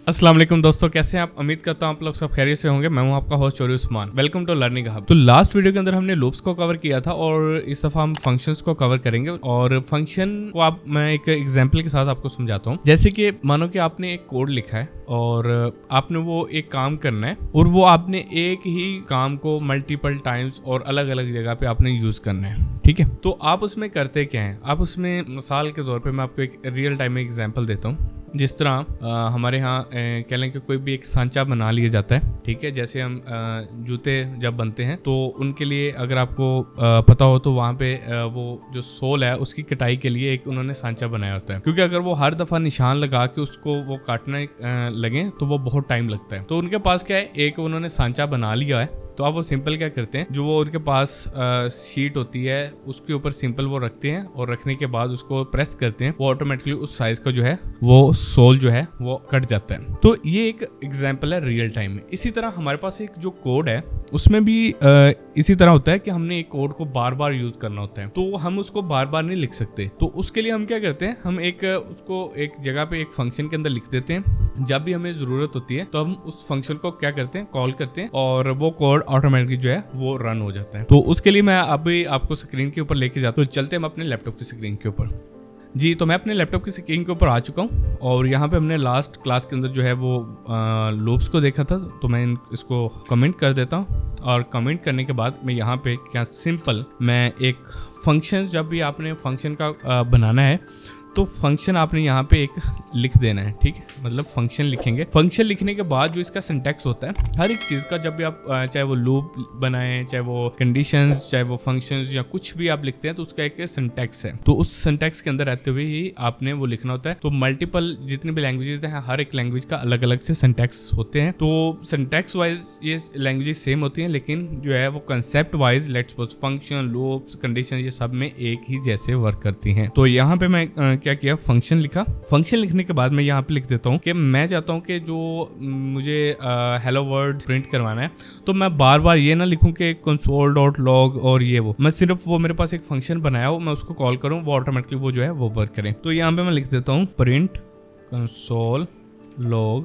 अस्सलाम वालेकुम दोस्तों, कैसे हैं आप? उम्मीद करता हूं आप लोग सब खैरियत से होंगे। मैं हूं आपका होस्ट चोरी Usman. Welcome to learning hub. तो लास्ट वीडियो के अंदर हमने लूप्स को कवर किया था और इस दफा हम फंक्शंस को कवर करेंगे। और फंक्शन को मैं एक एग्जांपल के साथ आपको समझाता हूं। जैसे कि मानो कि आपने एक कोड लिखा है और आपने वो एक काम करना है और वो आपने एक ही काम को मल्टीपल टाइम्स और अलग अलग जगह पे आपने यूज करना है। ठीक है, तो आप उसमें करते क्या है? आप उसमें मिसाल के तौर पे मैं आपको एक रियल टाइम में एग्जांपल देता हूँ। जिस तरह हमारे यहाँ कह लें कि कोई भी एक सांचा बना लिया जाता है। ठीक है, जैसे हम जूते जब बनते हैं तो उनके लिए अगर आपको पता हो तो वहाँ पे वो जो सोल है उसकी कटाई के लिए एक उन्होंने सांचा बनाया होता है, क्योंकि अगर वो हर दफ़ा निशान लगा के उसको वो काटने लगे तो वो बहुत टाइम लगता है। तो उनके पास क्या है, एक उन्होंने सांचा बना लिया है। तो आप वो सिंपल क्या करते हैं, जो वो उनके पास शीट होती है उसके ऊपर सिंपल वो रखते हैं और रखने के बाद उसको प्रेस करते हैं, वो ऑटोमेटिकली उस साइज का जो है वो सोल जो है वो कट जाता है। तो ये एक एग्जांपल है रियल टाइम में। इसी तरह हमारे पास एक जो कोड है उसमें भी इसी तरह होता है कि हमने एक कोड को बार बार यूज करना होता है, तो हम उसको बार बार नहीं लिख सकते। तो उसके लिए हम क्या करते हैं, हम एक उसको एक जगह पे एक फंक्शन के अंदर लिख देते हैं। जब भी हमें जरूरत होती है तो हम उस फंक्शन को क्या करते हैं, कॉल करते हैं और वो कोड ऑटोमेटिकली जो है वो रन हो जाता है। तो उसके लिए मैं अभी आपको स्क्रीन के ऊपर लेके जाता हूँ। चलते हैं अपने लैपटॉप की स्क्रीन के ऊपर। जी, तो मैं अपने लैपटॉप की स्क्रीन के ऊपर आ चुका हूँ और यहाँ पे हमने लास्ट क्लास के अंदर जो है वो लूप्स को देखा था। तो मैं इसको कमेंट कर देता हूँ और कमेंट करने के बाद मैं यहाँ पे क्या सिंपल मैं एक फंक्शन, जब भी आपने फंक्शन का बनाना है तो फंक्शन आपने यहाँ पे एक लिख देना है। ठीक है, मतलब फंक्शन लिखेंगे। फंक्शन लिखने के बाद जो इसका सिंटैक्स होता है हर एक चीज़ का, जब भी आप चाहे वो लूप बनाएं, चाहे वो कंडीशंस, चाहे वो फंक्शंस या कुछ भी आप लिखते हैं तो उसका एक सिंटैक्स है। तो उस सिंटैक्स के अंदर रहते हुए ही आपने वो लिखना होता है। तो मल्टीपल जितनी भी लैंग्वेजेस हैं, हर एक लैंग्वेज का अलग अलग से सिंटैक्स होते हैं। तो सिंटैक्स वाइज ये लैंग्वेजेस सेम होती हैं, लेकिन जो है वो concept wise let's suppose function, loops, condition ये सब में एक ही जैसे वर्क करती हैं। तो यहाँ पे मैं क्या किया, फंक्शन लिखा। फंक्शन लिखने के बाद मैं यहाँ पे लिख देता हूँ कि मैं चाहता हूँ कि जो मुझे हेलो वर्ड प्रिंट करवाना है, तो मैं बार बार ये ना लिखूँ कि console.log और ये वो, मैं सिर्फ वो मेरे पास एक फंक्शन बनाया हो, मैं उसको कॉल करूँ, वो ऑटोमेटिकली वो जो है वो वर्क करे। तो यहाँ पे मैं लिख देता हूँ print console.log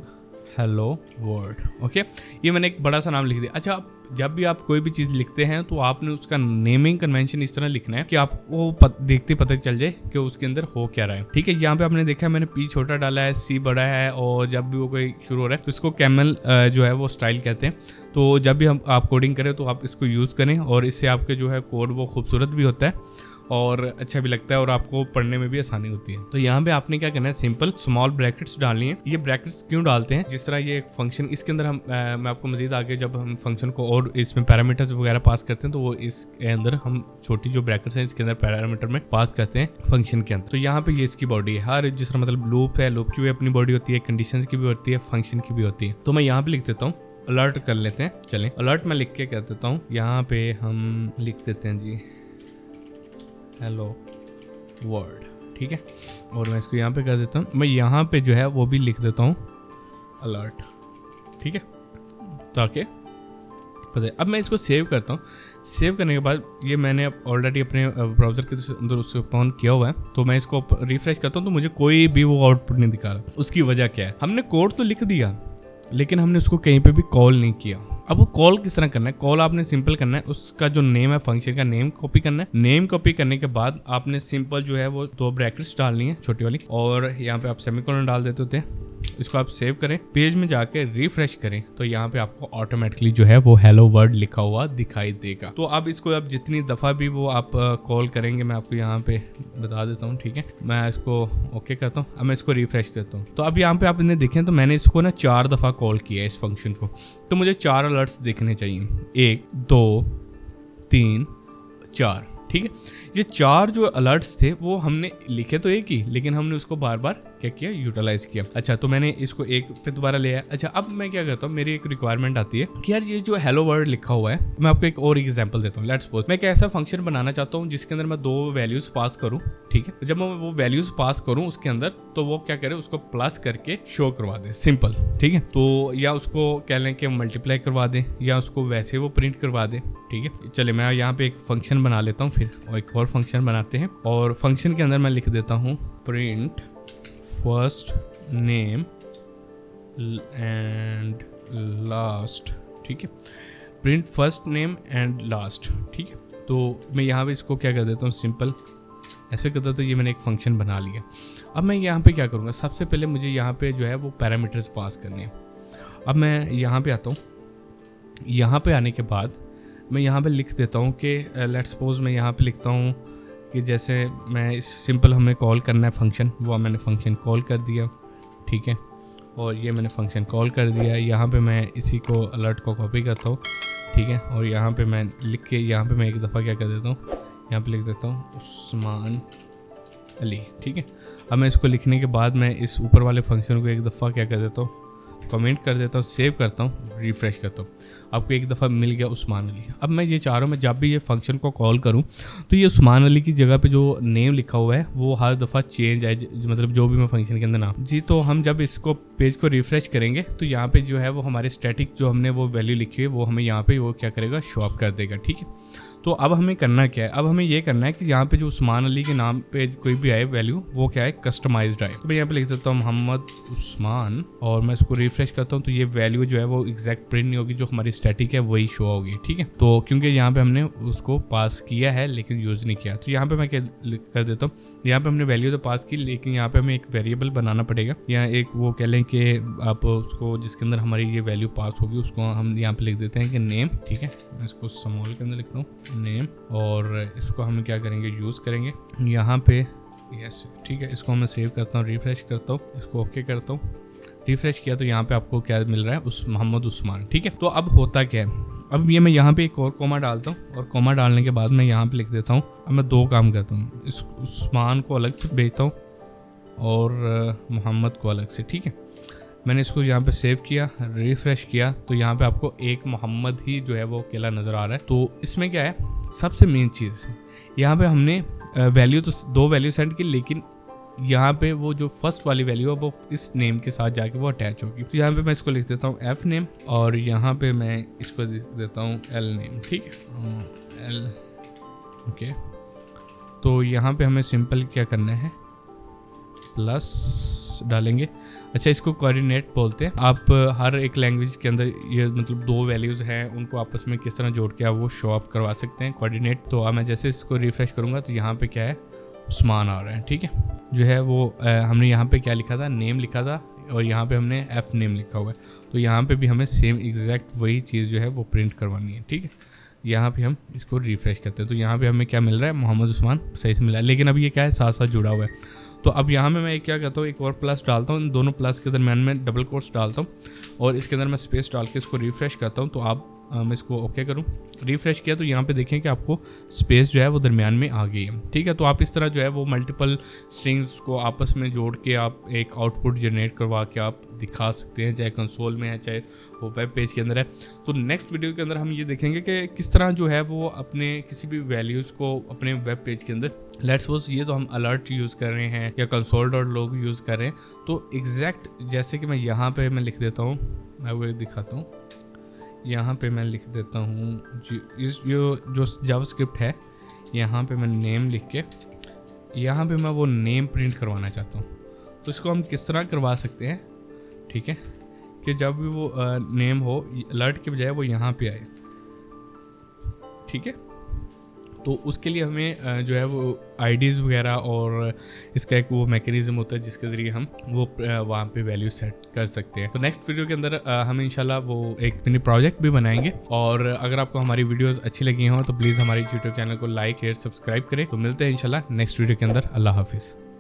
hello word. Okay, ये मैंने एक बड़ा सा नाम लिख दिया। अच्छा, जब भी आप कोई भी चीज़ लिखते हैं तो आपने उसका नेमिंग कन्वेंशन इस तरह लिखना है कि आपको देखते पता चल जाए कि उसके अंदर हो क्या रहा है। ठीक है, यहाँ पे आपने देखा मैंने पी छोटा डाला है, सी बड़ा है, और जब भी वो कोई शुरू हो रहा है तो इसको कैमल जो है वो स्टाइल कहते हैं। तो जब भी आप कोडिंग करें तो आप इसको यूज़ करें और इससे आपके जो है कोड वो खूबसूरत भी होता है और अच्छा भी लगता है और आपको पढ़ने में भी आसानी होती है। तो यहाँ पे आपने क्या करना है, सिंपल स्मॉल ब्रैकेट्स डालनी है। ये ब्रैकेट्स क्यों डालते हैं, जिस तरह ये एक फंक्शन इसके अंदर हम मैं आपको मजीद आगे जब हम फंक्शन को और इसमें पैरामीटर्स वगैरह पास करते हैं तो वो इसके अंदर हम छोटी जो ब्रैकेट्स हैं इसके अंदर पैरामीटर में पास करते हैं फंक्शन के अंदर। तो यहाँ पे ये इसकी बॉडी है। हर जिस तरह मतलब लूप है, लूप की भी अपनी बॉडी होती है, कंडीशंस की भी होती है, फंक्शन की भी होती है। तो मैं यहाँ पे लिख देता हूँ, अलर्ट कर लेते हैं। चलें, अलर्ट मैं लिख के कह देता हूँ, यहाँ पे हम लिख देते हैं जी हेलो वर्ड। ठीक है, और मैं इसको यहाँ पे कर देता हूँ, मैं यहाँ पे जो है वो भी लिख देता हूँ अलर्ट। ठीक है, ताकि पता है। अब मैं इसको सेव करता हूँ। सेव करने के बाद ये मैंने ऑलरेडी अपने ब्राउज़र के अंदर उसको ऑन किया हुआ है, तो मैं इसको रिफ्रेश करता हूँ तो मुझे कोई भी वो आउटपुट नहीं दिखा रहा। उसकी वजह क्या है, हमने कोड तो लिख दिया लेकिन हमने उसको कहीं पे भी कॉल नहीं किया। अब वो कॉल किस तरह करना है, कॉल आपने सिंपल करना है, उसका जो नेम है फंक्शन का नेम कॉपी करना है। नेम कॉपी करने के बाद आपने सिंपल जो है वो दो ब्रैकेट्स डालनी है छोटी वाली, और यहाँ पे आप सेमीकोलन डाल देते होते हैं। इसको आप सेव करें, पेज में जाके रिफ्रेश करें तो यहाँ पे आपको ऑटोमेटिकली जो है वो हेलो वर्ड लिखा हुआ दिखाई देगा। तो अब इसको आप जितनी दफ़ा भी वो आप कॉल करेंगे मैं आपको यहाँ पे बता देता हूँ। ठीक है, मैं इसको ओके करता हूँ। अब मैं इसको रिफ्रेश करता हूँ तो अब यहाँ पे आपने देखें तो मैंने इसको ना 4 दफ़ा कॉल किया है इस फंक्शन को। तो मुझे 4 अलर्ट्स देखने चाहिए, 1 2 3 4। ठीक है, ये 4 जो अलर्ट्स थे वो हमने लिखे तो एक ही, लेकिन हमने उसको बार बार क्या किया, यूटिलाइज किया। अच्छा, तो मैंने इसको एक पे दोबारा लिया। अच्छा, अब मैं क्या करता हूँ, मेरी एक रिक्वायरमेंट आती है कि यार ये जो हेलो वर्ड लिखा हुआ है, मैं आपको एक और एग्जांपल देता हूँ। लेट्स सपोज मैं एक ऐसा फंक्शन बनाना चाहता हूँ जिसके अंदर मैं 2 वैल्यूज पास करूँ। ठीक है, जब मैं वो वैल्यूज पास करूँ उसके अंदर तो वो क्या करे, उसको प्लस करके शो करवा दे, सिंपल। ठीक है, तो या उसको कह लें कि मल्टीप्लाई करवा दे या उसको वैसे वो प्रिंट करवा दे। ठीक है, चले मैं यहाँ पे एक फंक्शन बना लेता हूँ, फिर और एक और फंक्शन बनाते हैं और फंक्शन के अंदर मैं लिख देता हूँ print first name and last, ठीक है, print first name and last, ठीक है। तो मैं यहाँ पे इसको क्या कर देता हूँ, सिंपल ऐसे करता, तो ये मैंने एक फंक्शन बना लिया। अब मैं यहाँ पे क्या करूँगा, सबसे पहले मुझे यहाँ पे जो है वो पैरामीटर्स पास करने हैं। अब मैं यहाँ पे आता हूँ, यहाँ पे आने के बाद मैं यहाँ पे लिख देता हूँ कि लेट्स सपोज मैं यहाँ पे लिखता हूँ कि जैसे मैं इस सिंपल हमें कॉल करना है फंक्शन, वो मैंने फंक्शन कॉल कर दिया, ठीक है, और ये मैंने फंक्शन कॉल कर दिया। यहाँ पे मैं इसी को अलर्ट को कॉपी करता हूँ, ठीक है, और यहाँ पे मैं लिख के यहाँ पे मैं एक दफ़ा क्या कर देता हूँ, यहाँ पे लिख देता हूँ उस्मान अली, ठीक है। अब मैं इसको लिखने के बाद मैं इस ऊपर वाले फंक्शन को एक दफ़ा क्या कर देता हूँ, कमेंट कर देता हूँ, सेव करता हूँ, रिफ़्रेश करता हूँ, आपको एक दफ़ा मिल गया उस्मान अली। अब मैं ये चारों में जब भी ये फंक्शन को कॉल करूँ तो ये उस्मान अली की जगह पे जो नेम लिखा हुआ है वो हर दफ़ा चेंज आए, मतलब जो भी मैं फंक्शन के अंदर नाम जी। तो हम जब इसको पेज को रिफ़्रेश करेंगे तो यहाँ पे जो है वो हमारे स्टैटिक जो हमने वो वैल्यू लिखी है वो हमें यहाँ पे वो क्या करेगा, शो अप कर देगा, ठीक है। तो अब हमें करना क्या है, अब हमें ये करना है कि यहाँ पे जो उस्मान अली के नाम पे कोई भी आए वैल्यू वो क्या है, कस्टमाइज्ड आए। तो मैं यहाँ पे लिख देता हूँ मोहम्मद उस्मान और मैं इसको रिफ्रेश करता हूँ तो ये वैल्यू जो है वो एग्जैक्ट प्रिंट नहीं होगी, जो हमारी स्टैटिक है वही शो होगी, ठीक है। तो क्योंकि यहाँ पे हमने उसको पास किया है लेकिन यूज़ नहीं किया, तो यहाँ पे मैं क्या कर देता हूँ, यहाँ पे हमने वैल्यू तो पास की लेकिन यहाँ पे हमें एक वेरिएबल बनाना पड़ेगा, यहाँ एक वो कह लें कि आप उसको जिसके अंदर हमारी ये वैल्यू पास होगी उसको हम यहाँ पे लिख देते हैं कि नेम, ठीक है। मैं इसको स्मॉल के अंदर लिखता हूँ नेम, और इसको हम क्या करेंगे, यूज़ करेंगे यहाँ पे, यस, ठीक है। इसको मैं सेव करता हूँ, रिफ्रेश करता हूँ, इसको ओके करता हूँ, रिफ्रेश किया तो यहाँ पे आपको क्या मिल रहा है, उस मोहम्मद उस्मान, ठीक है। तो अब होता क्या है, अब ये मैं यहाँ पे एक और कोमा डालता हूँ और कोमा डालने के बाद मैं यहाँ पे लिख देता हूँ, अब मैं दो काम करता हूँ, इस उस्मान को अलग से भेजता हूँ और मोहम्मद को अलग से, ठीक है। मैंने इसको यहाँ पे सेव किया, रिफ्रेश किया तो यहाँ पे आपको एक मोहम्मद ही जो है वो अकेला नज़र आ रहा है। तो इसमें क्या है, सबसे मेन चीज़ यहाँ पे हमने वैल्यू तो दो वैल्यू सेंड की, लेकिन यहाँ पे वो जो फर्स्ट वाली वैल्यू है वो इस नेम के साथ जाके वो अटैच होगी। तो यहाँ पे मैं इसको लिख देता हूँ एफ नेम और यहाँ पे मैं इसको लिख देता हूँ एल नेम, ठीक है, एल, ओके। तो यहाँ पे हमें सिंपल क्या करना है, प्लस डालेंगे। अच्छा, इसको कोऑर्डिनेट बोलते हैं। आप हर एक लैंग्वेज के अंदर ये मतलब दो वैल्यूज़ हैं उनको आपस में किस तरह जोड़ के आप वो शो अप करवा सकते हैं, कोऑर्डिनेट। तो अब मैं जैसे इसको रिफ्रेश करूँगा तो यहाँ पे क्या है, उस्मान आ रहा है, ठीक है। जो है वो हमने यहाँ पे क्या लिखा था, नेम लिखा था और यहाँ पे हमने एफ नेम लिखा हुआ है। तो यहाँ पे भी हमें सेम एग्जैक्ट वही चीज़ जो है वो प्रिंट करवानी है, ठीक है। यहाँ पे हम इसको रिफ्रेश करते हैं तो यहाँ पे हमें क्या मिल रहा है, मोहम्मद उस्मान सही से मिला है, लेकिन अब ये क्या है, साथ साथ जुड़ा हुआ है। तो अब यहाँ में मैं क्या करता हूँ, एक और प्लस डालता हूँ, इन दोनों प्लस के दरम्यान में डबल कोट्स डालता हूँ और इसके अंदर मैं स्पेस डाल के इसको रिफ्रेश करता हूँ। तो आप मैं इसको ओके करूँ, रिफ्रेश किया तो यहाँ पे देखें कि आपको स्पेस जो है वो दरमियान में आ गई है, ठीक है। तो आप इस तरह जो है वो मल्टीपल स्ट्रिंग्स को आपस में जोड़ के आप एक आउटपुट जनरेट करवा के आप दिखा सकते हैं, चाहे कंसोल में है चाहे वो वेब पेज के अंदर है। तो नेक्स्ट वीडियो के अंदर हम ये देखेंगे कि किस तरह जो है वो अपने किसी भी वैल्यूज़ को अपने वेब पेज के अंदर, लेट्स सपोज ये तो हम अलर्ट यूज़ कर रहे हैं या console.log यूज़ कर रहे हैं, तो एग्जैक्ट जैसे कि मैं यहाँ पे मैं लिख देता हूँ, मैं वो दिखाता हूँ, यहाँ पे मैं लिख देता हूँ इस जो जावास्क्रिप्ट है, यहाँ पे मैं नेम लिख के यहाँ पे मैं वो नेम प्रिंट करवाना चाहता हूँ। तो इसको हम किस तरह करवा सकते हैं, ठीक है, कि जब भी वो नेम हो अलर्ट के बजाय वो यहाँ पे आए, ठीक है। तो उसके लिए हमें जो है वो आईडीज़ वगैरह और इसका एक वो मैकेनिज्म होता है जिसके ज़रिए हम वो वहाँ पे वैल्यू सेट कर सकते हैं। तो नेक्स्ट वीडियो के अंदर हम इंशाल्लाह वो एक मिनी प्रोजेक्ट भी बनाएंगे। और अगर आपको हमारी वीडियोस अच्छी लगी हो तो प्लीज़ हमारे यूट्यूब चैनल को लाइक शेयर सब्सक्राइब करें। तो मिलते हैं इंशाल्लाह नेक्स्ट वीडियो के अंदर। अल्लाह हाफिज़।